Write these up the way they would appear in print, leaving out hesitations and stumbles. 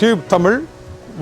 Tube Tamil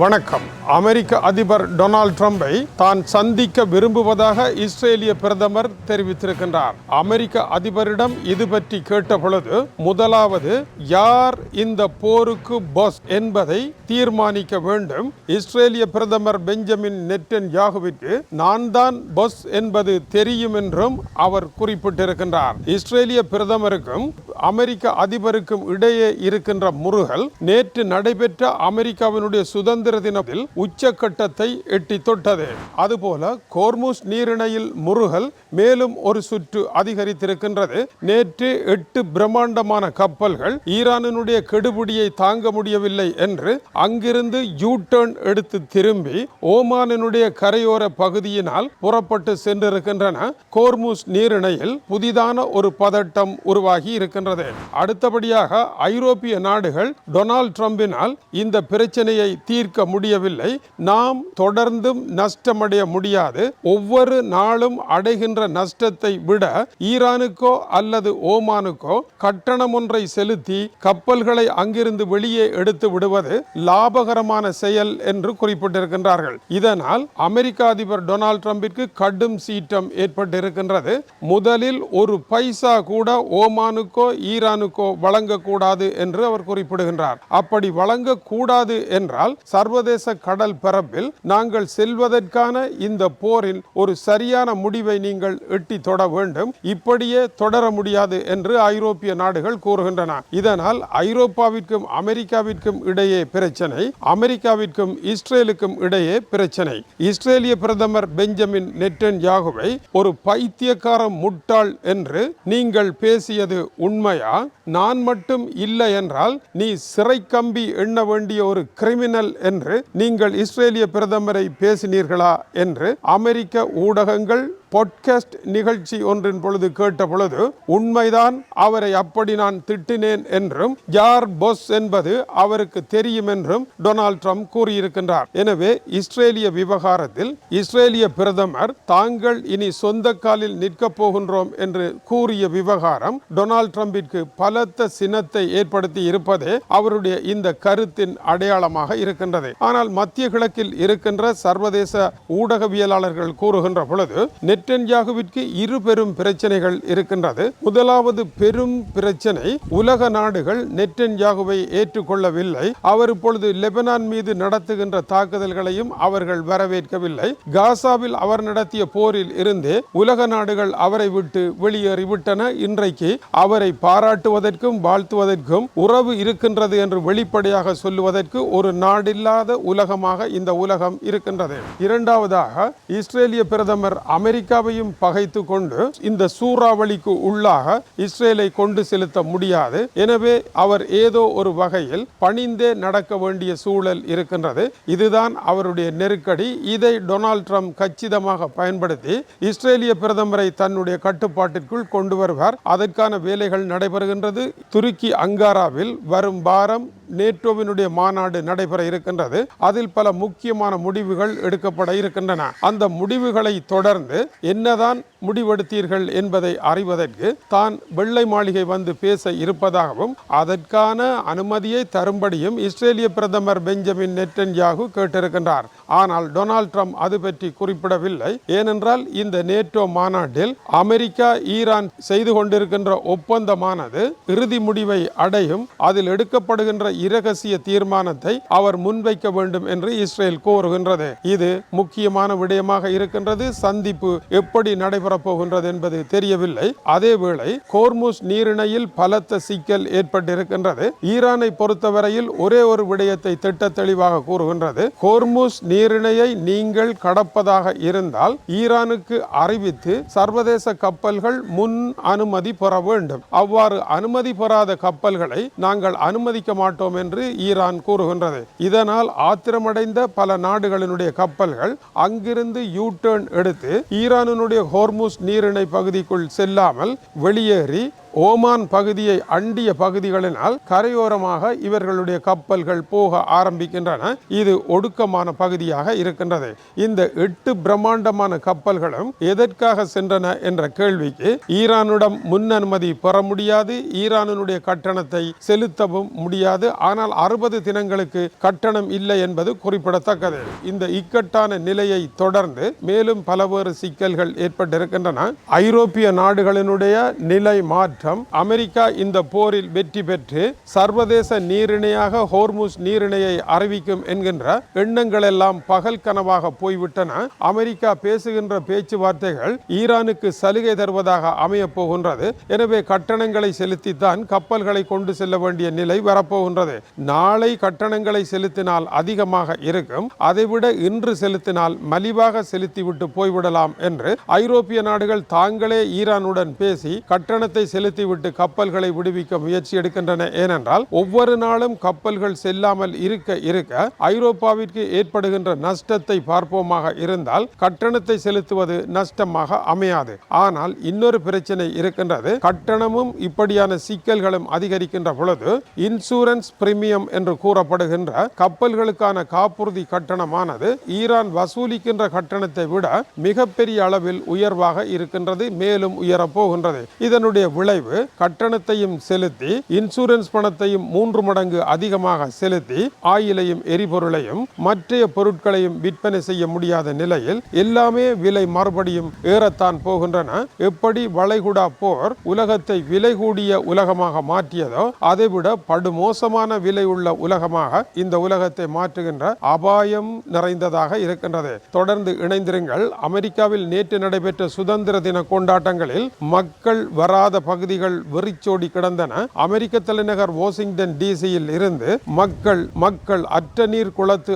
வணக்கம். அமெரிக்க அதிபர் Donald ட்ரம்பை தான் சந்திக்க விரும்புவதாக இஸ்ரேலிய பிரதமர் தெரிவித்திருக்கின்றார். அமெரிக்க அதிபரிடம் இது பற்றி கேட்ட பொழுது, முதலாவது யார் இந்த போருக்கு பாஸ் என்பதை தீர்மானிக்க வேண்டும். இஸ்ரேலிய பிரதமர் பெஞ்சமின் நெட்டன்யாகுவிற்கு நான் தான் பாஸ் என்பது தெரியும் என்றும் அவர் குறிப்பிட்டிருக்கின்றார். இஸ்ரேலிய பிரதமருக்கும் அமெரிக்க அதிபருக்கும் இடையே இருக்கின்ற முறுகல் நேற்று நடைபெற்ற அமெரிக்காவினுடைய சுதந்திர தினத்தில் உச்சக்கட்டத்தை எட்டி தொட்டது. அதுபோல கோர்முஸ் நீரிணையில் முறுகல் மேலும் ஒரு சுற்று அதிகரித்திருக்கின்றது. நேற்று 8 பிரம்மாண்டமான கப்பல்கள் ஈரானினுடைய கெடுபிடியை தாங்க முடியவில்லை என்று அங்கிருந்து யூ டர்ன் எடுத்து திரும்பி ஓமானினுடைய கரையோர பகுதியினால் புறப்பட்டு சென்றிருக்கின்றன. கோர்முஸ் நீரிணையில் புதிதான ஒரு பதட்டம் உருவாகி இருக்கின்றது. அடுத்தபடியாக ஐரோப்பிய நாடுகள் டொனால்ட் ட்ரம்பினால் இந்த பிரச்சனையை தீர்க்க முடியவில்லை, நாம் தொடர்ந்தும் நஷ்டமடைய முடியாது, ஒவ்வொரு நாளும் அடைகின்ற நஷ்டத்தை விட ஈரானுக்கோ அல்லது ஓமானுக்கோ கட்டணம் ஒன்றை செலுத்தி கப்பல்களை அங்கிருந்து வெளியே எடுத்து விடுவது லாபகரமான செயல் என்று குறிப்பிட்டிருக்கின்றார்கள். இதனால் அமெரிக்க அதிபர் டொனால்ட் ட்ரம்பிற்கு கடும் சீற்றம் ஏற்பட்டிருக்கின்றது. முதலில் ஒரு பைசா கூட ஓமானுக்கோ ஈரானுக்கோ வழங்கக்கூடாது என்று அவர் குறிப்பிடுகின்றார். அப்படி வழங்கக்கூடாது என்றால் சர்வதேச கடல் பரப்பில் நாங்கள் செல்வதற்கான இந்த போரின் ஒரு சரியான முடிவை நீங்கள் எட்டி தொட வேண்டும், இப்படியே தொடர முடியாது என்று ஐரோப்பிய நாடுகள் கூறுகின்றன. இதனால் ஐரோப்பாவிற்கும் அமெரிக்காவிற்கும் இடையே பிரச்சனை, அமெரிக்காவிற்கும் இஸ்ரேலுக்கும் இடையே பிரச்சனை. இஸ்ரேலிய பிரதமர் பெஞ்சமின் நெட்டன்யாகுவை ஒரு பைத்தியக்கார முட்டாள் என்று நீங்கள் பேசியது உண்மையா? நான் மட்டும் இல்லை என்றால் நீ சிறை கம்பி எண்ண வேண்டிய ஒரு கிரிமினல் என்று நீங்கள் இஸ்ரேலிய பிரதமரை பேசினீர்களா என்று அமெரிக்க ஊடகங்கள் பாட்காஸ்ட் நிகழ்ச்சி ஒன்றின் பொழுது கேட்ட பொழுது, உண்மைதான், அவரை அப்படி நான் திட்டினேன் என்றும் யார் பாஸ் என்பது அவருக்கு தெரியும் என்றும் டொனால்ட் ட்ரம்ப் கூறியிருக்கின்றார். எனவே இஸ்ரேலிய விவகாரத்தில் இஸ்ரேலிய பிரதமர் தாங்கள் இனி சொந்த காலில் நிற்கப் போகின்றோம் என்று கூறிய விவகாரம் டொனால்ட் ட்ரம்பிற்கு பலத்த சினத்தை ஏற்படுத்தி இருப்பதே அவருடைய இந்த கருத்தின் அடையாளமாக இருக்கின்றது. ஆனால் மத்திய கிழக்கில் இருக்கின்ற சர்வதேச ஊடகவியலாளர்கள் கூறுகின்ற பொழுது, நெட்டன்யாகுவிற்கு இரு பெரும் பிரச்சனைகள் இருக்கின்றது. முதலாவது பெரும் பிரச்சனை, உலக நாடுகள் நெட்டன்யாகுவை ஏற்றுக்கொள்ளவில்லை. அவர் இப்பொழுது லெபனான் மீது நடத்துகின்ற தாக்குதல்களையும் அவர்கள் வரவேற்கவில்லை. காசாவில் அவர் நடத்திய போரில் இருந்தே உலக நாடுகள் அவரை விட்டு வெளியேறிவிட்டன. இன்றைக்கு அவரை பாராட்டுவதற்கும் வாழ்த்துவதற்கும் உறவு இருக்கின்றது என்று வெளிப்படையாக சொல்லுவதற்கு ஒரு நாடில்லாத உலகமாக இந்த உலகம் இருக்கின்றது. இரண்டாவதாக, இஸ்ரேலிய பிரதமர் அமெரிக்காவையும் பகைத்து கொண்டு இந்த சூறாவளிக்கு உள்ளாக இஸ்ரேலை கொண்டு செலுத்த முடியாது. எனவே அவர் ஏதோ ஒரு வகையில் பணிந்தே நடக்க வேண்டிய சூழல் இருக்கின்றது. இதுதான் அவருடைய நெருக்கடி. இதை டொனால்ட் ட்ரம்ப் கச்சிதமாக பயன்படுத்தி இஸ்ரேலிய பிரதமரை தன்னுடைய கட்டுப்பாட்டிற்குள் கொண்டு வருவார். அதற்கான வேலைகள் நடைபெறுகின்றது. துருக்கி அங்காராவில் வரும் வாரம் நேட்டோவினுடைய மாநாடு நடைபெற இருக்கின்றது. அதில் பல முக்கியமான முடிவுகள் எடுக்கப்பட இருக்கின்றன. அந்த முடிவுகளை தொடர்ந்து என்னதான் முடிவெடுத்தீர்கள் என்பதை அறிவதற்கு தான் வெள்ளை மாளிகை வந்து பேச இருப்பதாகவும் அதற்கான அனுமதியை தரும்படியும் இஸ்ரேலிய பிரதமர் பெஞ்சமின் நெட்டன்யாகு கேட்டிருக்கின்றார். ஆனால் டொனால்ட் ட்ரம்ப் அது பற்றி குறிப்பிடவில்லை. ஏனென்றால் இந்த நேட்டோ மாநாட்டில் அமெரிக்கா ஈரான் செய்து கொண்டிருக்கின்ற ஒப்பந்தமானது இறுதி முடிவை அடையும். அதில் எடுக்கப்படுகின்ற இரகசிய தீர்மானத்தை அவர் முன்வைக்க வேண்டும் என்று இஸ்ரேல் கோருகின்றது. இது முக்கியமான விடயமாக இருக்கின்றது. சந்திப்பு எப்படி நடைபெறப் போகின்றது என்பது தெரியவில்லை. அதேவேளை கோர்முஸ் நீரிணையில் பலத்த சிக்கல் ஏற்பட்டிருக்கின்றது. ஈரானை பொறுத்தவரையில் ஒரே ஒரு விடயத்தை திட்ட தெளிவாக கூறுகின்றது. கோர்முஸ் நீரிணையை நீங்கள் கடப்பதாக இருந்தால் ஈரானுக்கு அறிவித்து சர்வதேச கப்பல்கள் முன் அனுமதி பெற வேண்டும். அவ்வாறு அனுமதி பெறாத கப்பல்களை நாங்கள் அனுமதிக்க மாட்டோம் என்று ஈரான் கூறுகின்றது. இதனால் ஆத்திரமடைந்த பல நாடுகளினுடைய கப்பல்கள் அங்கிருந்து யூ டர்ன் எடுத்து ஈரானுடைய ஹோர்முஸ் நீரிணை பகுதிக்குள் செல்லாமல் வெளியேறி ஓமான் பகுதியை அண்டிய பகுதிகளினால் கரையோரமாக இவர்களுடைய கப்பல்கள் போக ஆரம்பிக்கின்றன. இது ஒடுக்கமான பகுதியாக இருக்கின்றது. இந்த 8 பிரம்மாண்டமான கப்பல்களும் எதற்காக சென்றன என்ற கேள்விக்கு ஈரானிடம் முன் அனுமதி பெற முடியாது, ஈரானுடைய கட்டணத்தை செலுத்தவும் முடியாது. ஆனால் 60 தினங்களுக்கு கட்டணம் இல்லை என்பது குறிப்பிடத்தக்கது. இந்த இக்கட்டான நிலையை தொடர்ந்து மேலும் பலவேறு சிக்கல்கள் ஏற்பட்டிருக்கின்றன. ஐரோப்பிய நாடுகளினுடைய நிலை மாற்றம், அமெரிக்கா இந்த போரில் வெற்றி பெற்று சர்வதேச நீரிணையாக ஹோர்முஸ் நீரிணையை அறிவிக்கும் என்கின்ற எண்ணங்கள் எல்லாம் பகல் கனவாக போய்விட்டன. அமெரிக்கா பேசுகின்ற பேச்சுவார்த்தைகள் ஈரானுக்கு சலுகை தருவதாக அமைய போகின்றது. எனவே கட்டணங்களை செலுத்தித்தான் கப்பல்களை கொண்டு செல்ல வேண்டிய நிலை வரப்போகின்றது. நாளை கட்டணங்களை செலுத்தினால் அதிகமாக இருக்கும், அதைவிட இன்று செலுத்தினால் மலிவாக செலுத்திவிட்டு போய்விடலாம் என்று ஐரோப்பிய நாடுகள் தாங்களே ஈரானுடன் பேசி கட்டணத்தை செலுத்திவிட்டு கப்பல்களை விடுவிக்க முயற்சி எடுக்கின்றன. ஏனென்றால் ஒவ்வொரு நாளும் கப்பல்கள் செல்லாமல் இருக்க இருக்க ஐரோப்பாவிற்கு ஏற்படுகின்ற நஷ்டத்தை பார்ப்போமாக இருந்தால் கட்டணத்தை செலுத்துவது நஷ்டமாக அமையாது. ஆனால் இன்னொரு பிரச்சனை இருக்கின்றது. கட்டணமும் இப்படியான சிக்கல்களும் அதிகரிக்கின்ற பொழுது இன்சூரன்ஸ் பிரீமியம் என்று கூறப்படுகின்ற கப்பல்களுக்கான காப்புறுதி கட்டணமானது ஈரான் வசூலிக்கின்ற கட்டணத்தை விட மிகப்பெரிய அளவில் உயர்வாக இருக்கின்றது, மேலும் உயரப்போகின்றது. இதனுடைய விளைவு கட்டணத்தையும் செலுத்தி இன்சூரன்ஸ் பணத்தையும் 3 மடங்கு அதிகமாக செலுத்தி ஆயிலையும் எரிபொருளையும் மற்ற பொருட்களையும் விற்பனை செய்ய முடியாத நிலையில் எல்லாமே விலை மறுபடியும் ஏறத்தான் போகின்றன. எப்படி வளைகுடா போர் உலகத்தை விலை கூடிய உலகமாக மாற்றியதோ அதைவிட படுமோசமான விலை உள்ள உலகமாக இந்த உலகத்தை மாற்றுகின்ற அபாயம் நிறைந்ததாக இருக்கின்றது. தொடர்ந்து இணைந்திருங்கள். அமெரிக்காவில் நேற்று நடைபெற்ற சுதந்திர தின கொண்டாட்டங்களில் மக்கள் வராத பகுதிகள் வெறிச்சோடி கிடந்தன. அமெரிக்க தலைநகர் வாஷிங்டன் டிசியில் இருந்து மக்கள் அற்ற நீர் குளத்து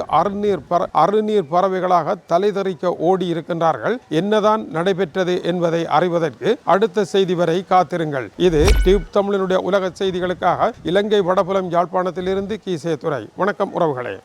அருநீர் பறவைகளாக தலைதறிக்க ஓடி இருக்கின்றார்கள். என்னதான் நடைபெற்றது என்பதை அறிவதற்கு அடுத்த செய்தி வரை காத்திருங்கள். இது டியூப் தமிழினுடைய உலக செய்திகளுக்காக இலங்கை வடபுலம் யாழ்ப்பாணத்திலிருந்து கீசே துரை. வணக்கம் உறவுகளே.